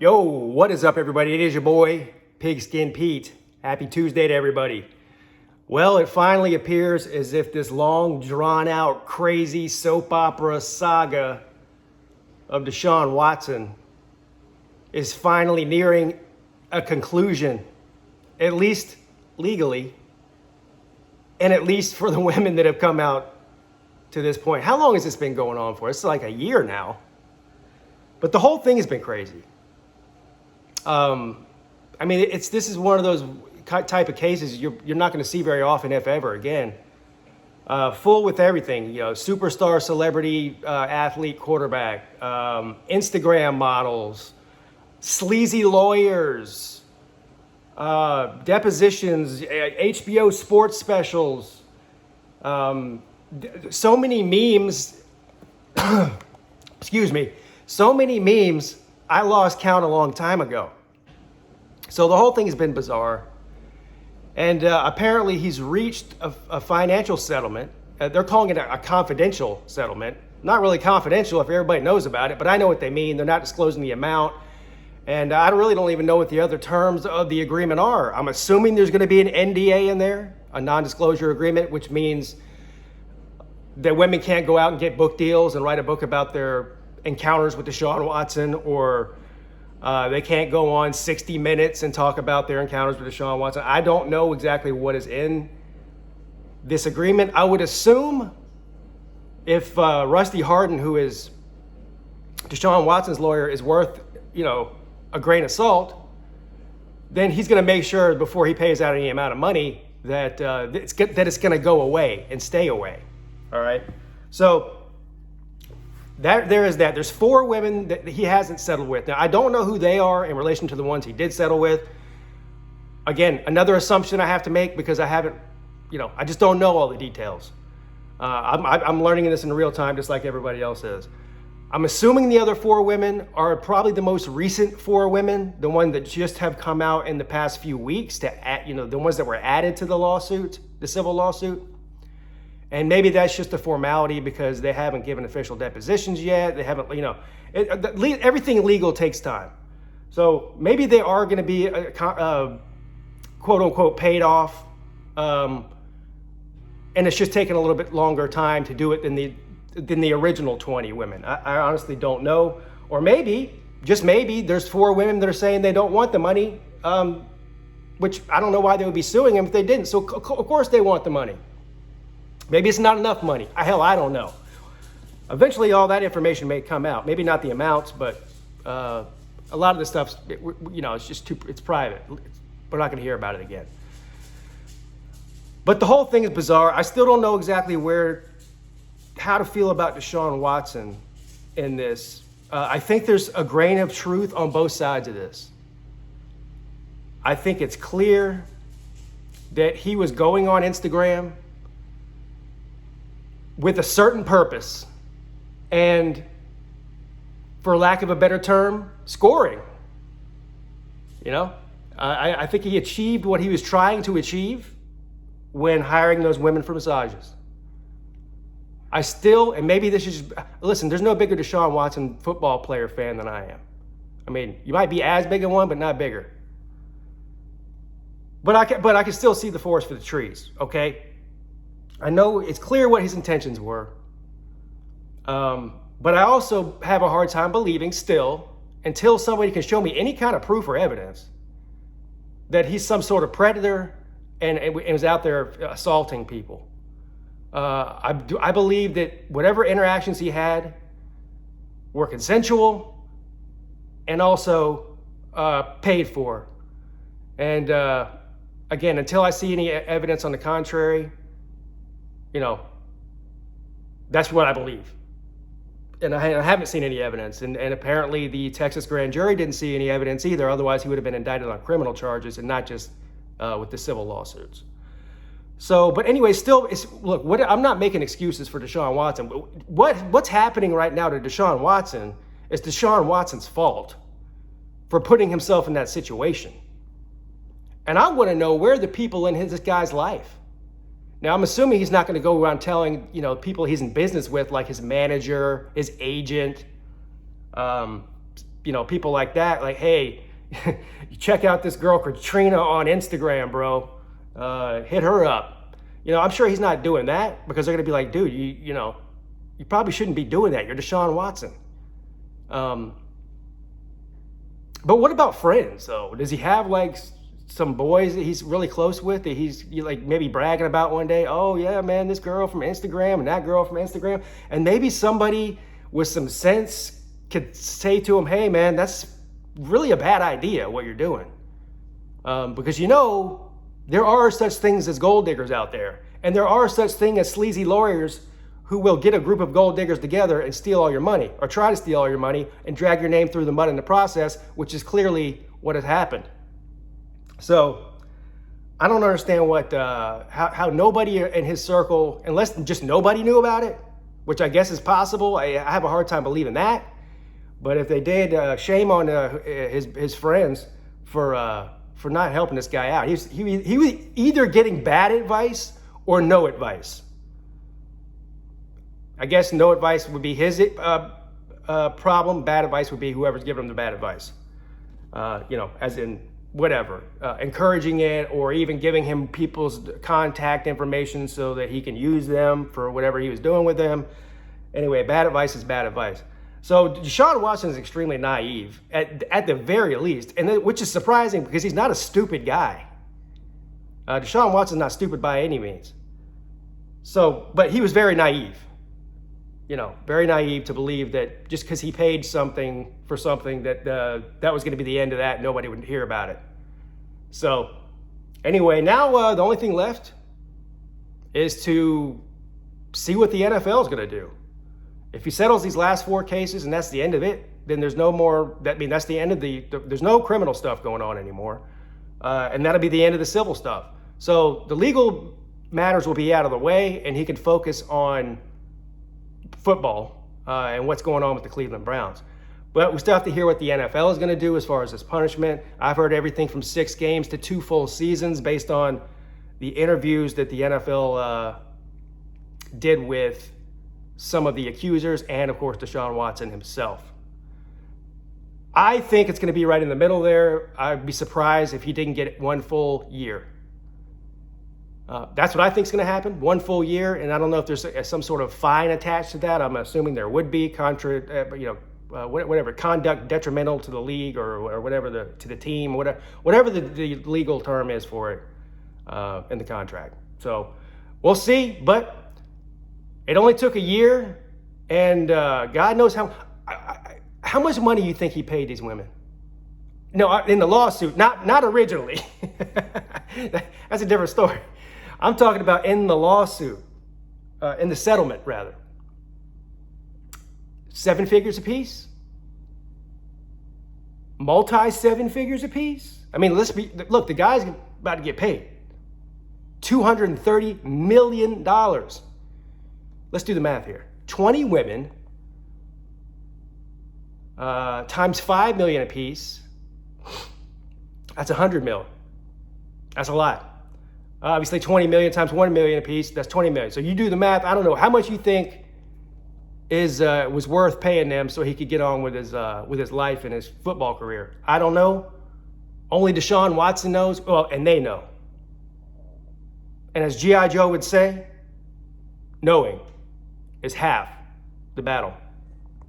Yo, what is up, everybody? It is your boy, Pigskin Pete. Happy Tuesday to everybody. Well, it finally appears as if this long, drawn-out, crazy soap opera saga of Deshaun Watson is finally nearing a conclusion, at least legally, and at least for the women that have come out to this point. How long has this been going on for? It's like a year now. But the whole thing has been crazy. This is one of those type of cases you're not going to see very often, if ever again. Full with everything, superstar, celebrity, athlete, quarterback, Instagram models, sleazy lawyers, depositions, HBO sports specials, so many memes. Excuse me, so many memes. I lost count a long time ago. So the whole thing has been bizarre. And apparently he's reached a financial settlement. They're calling it a confidential settlement. Not really confidential if everybody knows about it, but I know what they mean. They're not disclosing the amount. And I really don't even know what the other terms of the agreement are. I'm assuming there's going to be an NDA in there, a non-disclosure agreement, which means that women can't go out and get book deals and write a book about their encounters with Deshaun Watson, or they can't go on 60 Minutes and talk about their encounters with Deshaun Watson. I don't know exactly what is in this agreement. I would assume if Rusty Hardin, who is Deshaun Watson's lawyer, is worth, a grain of salt, then he's going to make sure before he pays out any amount of money that it's going to go away and stay away. All right. So there is that. There's 4 women that he hasn't settled with. Now, I don't know who they are in relation to the ones he did settle with. Again, another assumption I have to make because I haven't, I just don't know all the details. I'm learning this in real time, just like everybody else is. I'm assuming the other 4 women are probably the most recent 4 women, the ones that just have come out in the past few weeks to add, the ones that were added to the lawsuit, the civil lawsuit. And maybe that's just a formality because they haven't given official depositions yet. They haven't, everything legal takes time. So maybe they are going to be quote unquote paid off. And it's just taking a little bit longer time to do it than the original 20 women. I honestly don't know. Or maybe, just maybe, there's 4 women that are saying they don't want the money, which I don't know why they would be suing him if they didn't. So of course they want the money. Maybe it's not enough money. Hell, I don't know. Eventually, all that information may come out. Maybe not the amounts, but a lot of the stuff, it's just it's private. We're not going to hear about it again. But the whole thing is bizarre. I still don't know exactly how to feel about Deshaun Watson in this. I think there's a grain of truth on both sides of this. I think it's clear that he was going on Instagram with a certain purpose and, for lack of a better term, scoring. I think he achieved what he was trying to achieve when hiring those women for massages. And maybe this is listen, there's no bigger Deshaun Watson football player fan than I am. I mean, you might be as big a one, but not bigger. But I can still see the forest for the trees, okay? I know it's clear what his intentions were. But I also have a hard time believing still, until somebody can show me any kind of proof or evidence, that he's some sort of predator and was out there assaulting people. I believe that whatever interactions he had were consensual and also paid for. And again, until I see any evidence on the contrary, that's what I believe. And I haven't seen any evidence. And apparently the Texas grand jury didn't see any evidence either. Otherwise, he would have been indicted on criminal charges and not just with the civil lawsuits. So, but anyway, still, I'm not making excuses for Deshaun Watson. What's happening right now to Deshaun Watson is Deshaun Watson's fault for putting himself in that situation. And I want to know where are the people in this guy's life. Now, I'm assuming he's not going to go around telling, people he's in business with, like his manager, his agent, people like that, like, hey, you check out this girl Katrina on Instagram, bro. Hit her up. I'm sure he's not doing that, because they're going to be like, dude, you probably shouldn't be doing that. You're Deshaun Watson. But what about friends, though? Does he have like some boys that he's really close with that he's like maybe bragging about one day? Oh yeah, man, this girl from Instagram and that girl from Instagram. And maybe somebody with some sense could say to him, hey man, that's really a bad idea what you're doing. Because there are such things as gold diggers out there. And there are such things as sleazy lawyers who will get a group of gold diggers together and steal all your money, or try to steal all your money and drag your name through the mud in the process, which is clearly what has happened. So I don't understand how nobody in his circle, unless just nobody knew about it, which I guess is possible. I have a hard time believing that. But if they did, shame on his friends for not helping this guy out. He was either getting bad advice or no advice. I guess no advice would be his problem. Bad advice would be whoever's giving him the bad advice. As in whatever, encouraging it, or even giving him people's contact information so that he can use them for whatever he was doing with them. Anyway, bad advice is bad advice. So Deshaun Watson is extremely naive at the very least, which is surprising because he's not a stupid guy. Deshaun Watson's not stupid by any means. But he was very naive. Very naive to believe that just because he paid something for something that was going to be the end of that, nobody would hear about it. So anyway, now the only thing left is to see what the NFL is going to do. If he settles these last 4 cases and that's the end of it, then there's no more. That's the end of there's no criminal stuff going on anymore, and that'll be the end of the civil stuff. So the legal matters will be out of the way, and he can focus on football and what's going on with the Cleveland Browns. But we still have to hear what the NFL is going to do as far as this punishment. I've heard everything from 6 games to 2 full seasons based on the interviews that the NFL did with some of the accusers and, of course, Deshaun Watson himself. I think it's going to be right in the middle there. I'd be surprised if he didn't get 1 full year. That's what I think is going to happen, 1 full year, and I don't know if there's some sort of fine attached to that. I'm assuming there would be whatever, conduct detrimental to the league or whatever to the team, whatever the legal term is for it in the contract. So we'll see, but it only took a year, and God knows how much money you think he paid these women. No, in the lawsuit, not originally. That's a different story. I'm talking about in the lawsuit, in the settlement, rather. 7 figures apiece? Multi-7 figures apiece? I mean, look, the guy's about to get paid. $230 million. Let's do the math here. 20 women times $5 million apiece. That's $100 million. That's a lot. Obviously, 20 million times 1 million apiece, that's 20 million. So you do the math. I don't know how much you think was worth paying them so he could get on with his life and his football career. I don't know. Only Deshaun Watson knows. Well, and they know. And as G.I. Joe would say, knowing is half the battle.